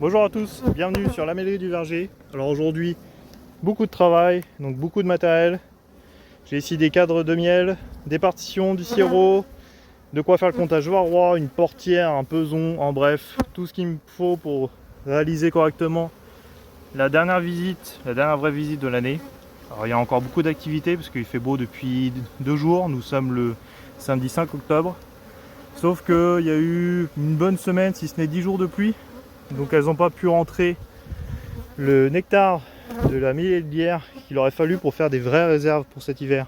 Bonjour à tous, bienvenue sur la Mêlerie du Verger. Alors aujourd'hui, beaucoup de travail, donc beaucoup de matériel. J'ai ici des cadres de miel, des partitions, du sirop, de quoi faire le comptage varroa, une portière, un peson, en bref, tout ce qu'il me faut pour réaliser correctement la dernière vraie visite de l'année. Alors il y a encore beaucoup d'activités parce qu'il fait beau depuis 2 jours, nous sommes le samedi 5 octobre. Sauf qu'il y a eu une bonne semaine, si ce n'est 10 jours de pluie. Donc elles n'ont pas pu rentrer le nectar de la millière qu'il aurait fallu pour faire des vraies réserves pour cet hiver.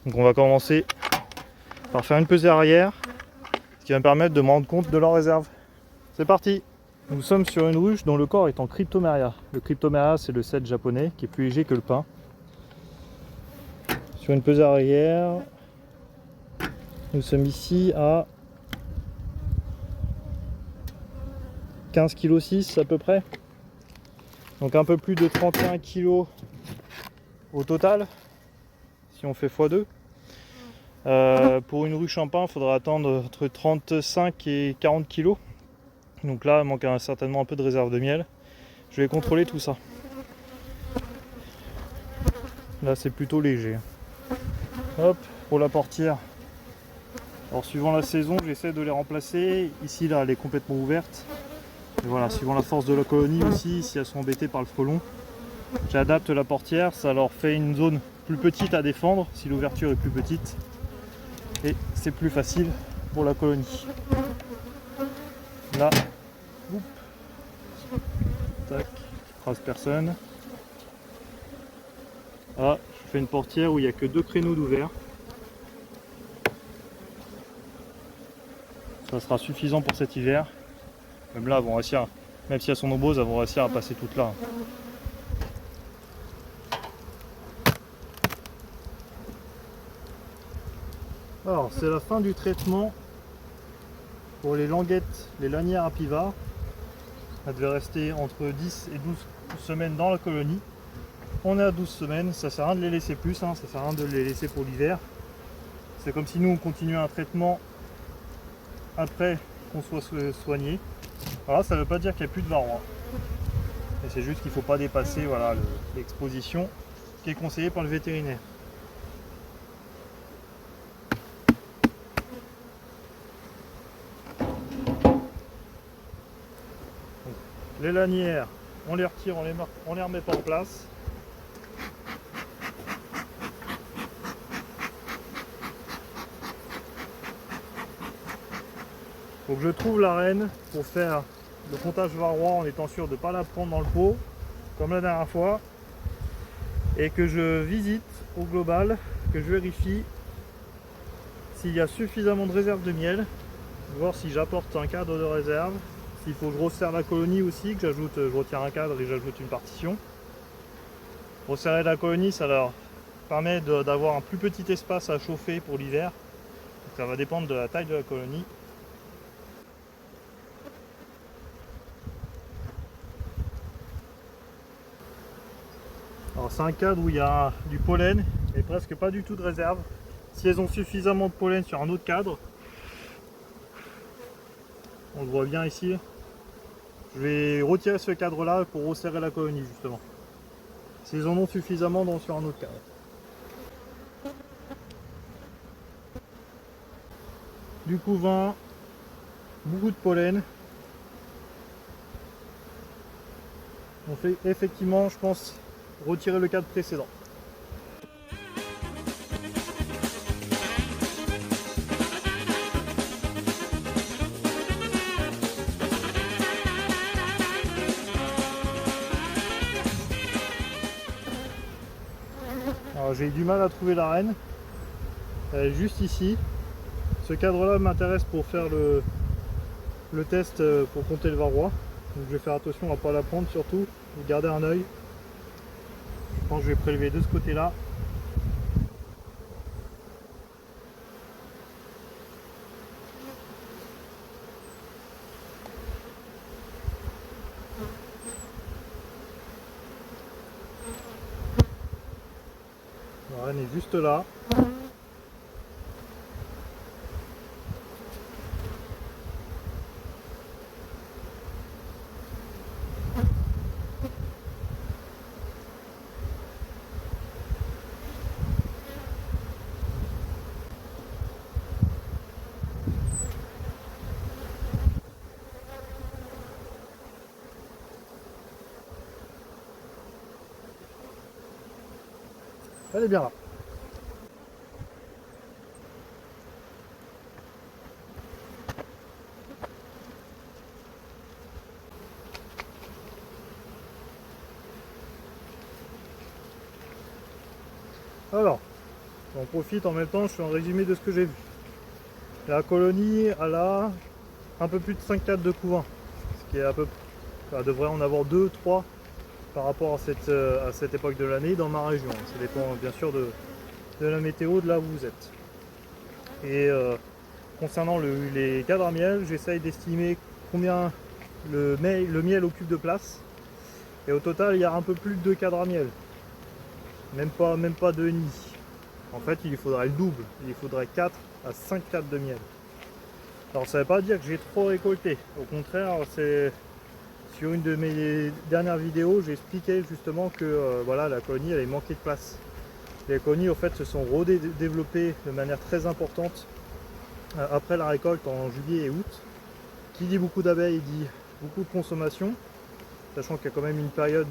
Donc on va commencer par faire une pesée arrière, ce qui va me permettre de me rendre compte de leurs réserves. C'est parti! Nous sommes sur une ruche dont le corps est en cryptomeria. Le cryptomeria, c'est le sel japonais qui est plus léger que le pain. Sur une pesée arrière, nous sommes ici à 15,6 kg à peu près. Donc un peu plus de 31 kg au total, si on fait x2. Pour une ruche en pain, il faudra attendre entre 35 et 40 kg. Donc là, il manque certainement un peu de réserve de miel. Je vais contrôler tout ça. Là, c'est plutôt léger. Hop, pour la portière. Alors suivant la saison, j'essaie de les remplacer. Ici, là, elle est complètement ouverte. Et voilà, suivant la force de la colonie aussi, si elles sont embêtées par le frelon, j'adapte la portière. Ça leur fait une zone plus petite à défendre, si l'ouverture est plus petite. Et c'est plus facile pour la colonie. Là, oups, tac, je crase personne. Ah, je fais une portière où il n'y a que 2 créneaux d'ouvert. Ça sera suffisant pour cet hiver. Même là, elles vont réussir, même si elles sont nombreuses, elles vont réussir à passer toutes là. Alors, c'est la fin du traitement pour les languettes, les lanières à pivard. Ça devait rester entre 10 et 12 semaines dans la colonie. On est à 12 semaines, ça sert à rien de les laisser plus, ça sert à rien de les laisser pour l'hiver. C'est comme si nous on continuait un traitement après qu'on soit soigné. Alors ça ne veut pas dire qu'il n'y a plus de varroa. Et c'est juste qu'il ne faut pas dépasser voilà, l'exposition qui est conseillée par le vétérinaire. Donc, les lanières, on les retire, on les remet pas en place. Faut que je trouve la reine pour faire le comptage varroa en étant sûr de ne pas la prendre dans le pot, comme la dernière fois, et que je visite au global, que je vérifie s'il y a suffisamment de réserve de miel, voir si j'apporte un cadre de réserve, s'il faut que je resserre la colonie aussi, que je retire un cadre et j'ajoute une partition. Resserrer la colonie, ça leur permet d'avoir un plus petit espace à chauffer pour l'hiver. Ça va dépendre de la taille de la colonie. Alors c'est un cadre où il y a du pollen et presque pas du tout de réserve. Si elles ont suffisamment de pollen sur un autre cadre, on le voit bien ici, je vais retirer ce cadre là pour resserrer la colonie justement. S'ils en ont suffisamment sur un autre cadre. Du couvain, beaucoup de pollen. On fait effectivement, je pense, retirer le cadre précédent. Alors j'ai eu du mal à trouver la reine. Elle est juste ici. Ce cadre là m'intéresse pour faire le test pour compter le varroa. Donc je vais faire attention à ne pas la prendre surtout. Je vais garder un œil. Je pense que je vais prélever de ce côté là. La reine est juste là. Elle est bien là. Alors, j'en profite en même temps, je fais un résumé de ce que j'ai vu. La colonie, elle a un peu plus de 5 cadres de couvain, ce qui est à peu près, elle devrait en avoir 2, 3 par rapport à cette époque de l'année dans ma région. Ça dépend bien sûr de la météo de là où vous êtes. Et concernant les cadres à miel, j'essaye d'estimer combien le miel occupe de place. Et au total, il y a un peu plus de 2 cadres à miel. Même pas 2,5. En fait, il faudrait le double. Il faudrait 4 à 5 cadres de miel. Alors ça ne veut pas dire que j'ai trop récolté. Au contraire, c'est sur une de mes dernières vidéos, j'ai expliqué justement que voilà, la colonie elle manqué de place. Les colonies au fait se sont redéveloppées de manière très importante après la récolte en juillet et août. Qui dit beaucoup d'abeilles dit beaucoup de consommation, sachant qu'il y a quand même une période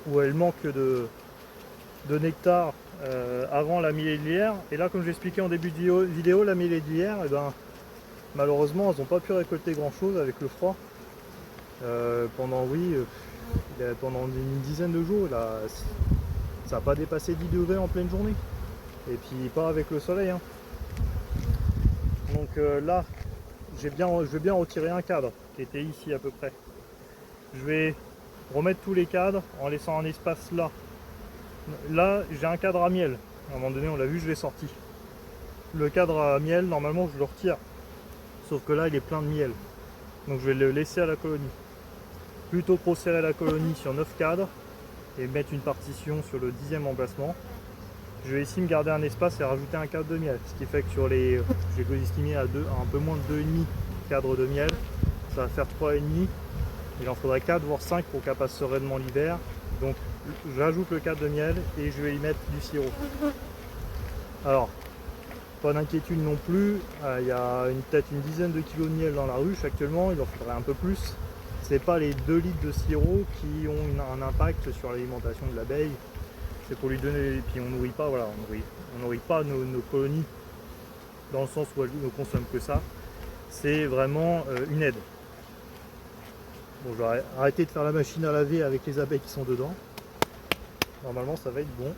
où elle manque de nectar avant la millélière. Et là, comme j'ai expliqué en début de vidéo, la millélière, eh ben, malheureusement, elles n'ont pas pu récolter grand chose avec le froid. Pendant une dizaine de jours, là, ça n'a pas dépassé 10 degrés en pleine journée. Et puis pas avec le soleil. Hein. Donc là, je vais bien retirer un cadre qui était ici à peu près. Je vais remettre tous les cadres en laissant un espace là. Là, j'ai un cadre à miel. À un moment donné, on l'a vu, je l'ai sorti. Le cadre à miel, normalement, je le retire. Sauf que là, il est plein de miel. Donc je vais le laisser à la colonie. Plutôt resserrer la colonie sur 9 cadres et mettre une partition sur le 10e emplacement. Je vais ici me garder un espace et rajouter un cadre de miel. Ce qui fait que sur les... j'ai estimé à un peu moins de 2,5 cadres de miel. Ça va faire 3,5. Il en faudrait 4 voire 5 pour qu'elle passe sereinement l'hiver. Donc j'ajoute le cadre de miel et je vais y mettre du sirop. Alors, pas d'inquiétude non plus, il y a peut-être une dizaine de kilos de miel dans la ruche actuellement, il en faudrait un peu plus. C'est pas les 2 litres de sirop qui ont un impact sur l'alimentation de l'abeille. C'est pour lui donner, et puis on nourrit pas, voilà, on nourrit pas nos colonies dans le sens où elles ne consomment que ça. C'est vraiment une aide. Bon, je vais arrêter de faire la machine à laver avec les abeilles qui sont dedans. Normalement, ça va être bon.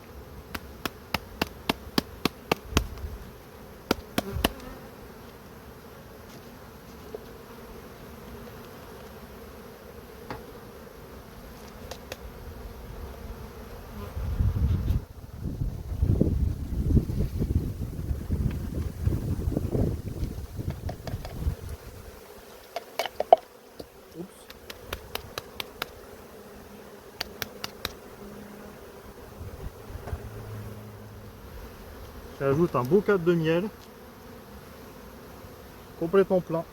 J'ajoute un beau cadre de miel, complètement plein.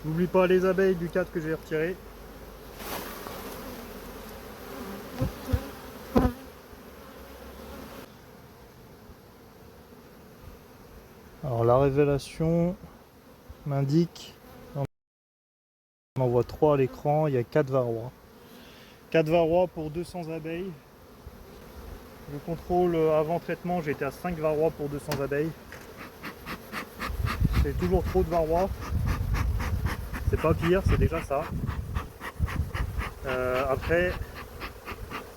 N'oublie pas les abeilles du cadre que j'ai retiré. Alors la révélation m'indique, on en voit 3 à l'écran, il y a 4 varrois. 4 varrois pour 200 abeilles. Le contrôle avant traitement, j'étais à 5 varrois pour 200 abeilles. C'est toujours trop de varrois. C'est pas pire, c'est déjà ça. Après,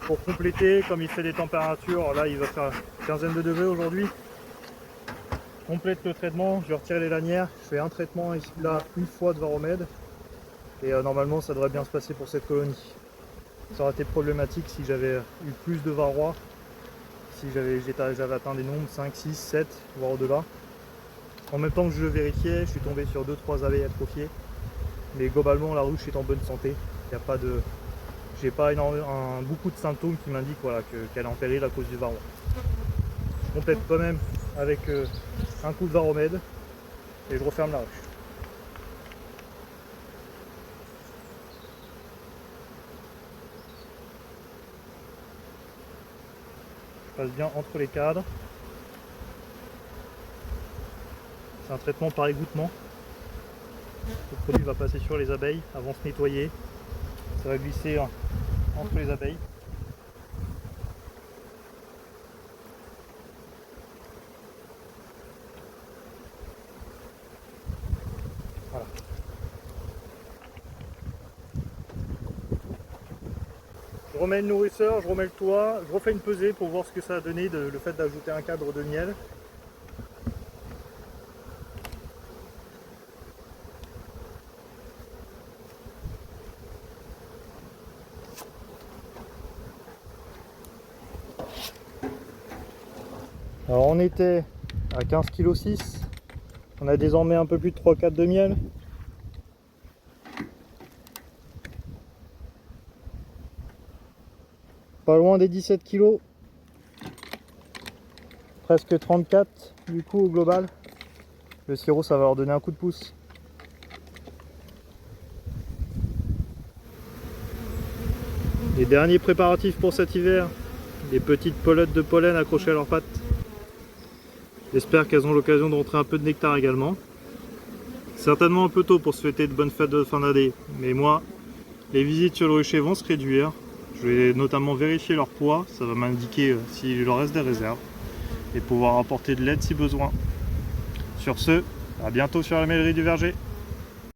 pour compléter, comme il fait des températures, là il va faire une quinzaine de degrés aujourd'hui. Complète le traitement, je vais retirer les lanières, je fais un traitement ici, là une fois de varomède. Et normalement ça devrait bien se passer pour cette colonie. Ça aurait été problématique si j'avais eu plus de varrois, si j'avais atteint des nombres 5, 6, 7, voire au-delà. En même temps que je le vérifiais, je suis tombé sur 2-3 abeilles atrophiées. Mais globalement la ruche est en bonne santé. Il n'y a pas de... J'ai pas beaucoup de symptômes qui m'indiquent voilà, qu'elle est en péril à cause du varroa. Je complète quand même avec un coup de varomède et je referme la ruche. Je passe bien entre les cadres. C'est un traitement par égouttement. Le produit va passer sur les abeilles, elles vont se nettoyer. Ça va glisser entre les abeilles. Voilà. Je remets le nourrisseur, je remets le toit, je refais une pesée pour voir ce que ça a donné le fait d'ajouter un cadre de miel. Alors on était à 15,6 kg, on a désormais un peu plus de 3,4 de miel. Pas loin des 17 kg, presque 34 du coup au global. Le sirop, ça va leur donner un coup de pouce. Les derniers préparatifs pour cet hiver, des petites pelotes de pollen accrochées à leurs pattes. J'espère qu'elles ont l'occasion de rentrer un peu de nectar également. Certainement un peu tôt pour souhaiter de bonnes fêtes de fin d'année, mais moi, les visites sur le rucher vont se réduire. Je vais notamment vérifier leur poids, ça va m'indiquer s'il leur reste des réserves, et pouvoir apporter de l'aide si besoin. Sur ce, à bientôt sur la mêlerie du verger.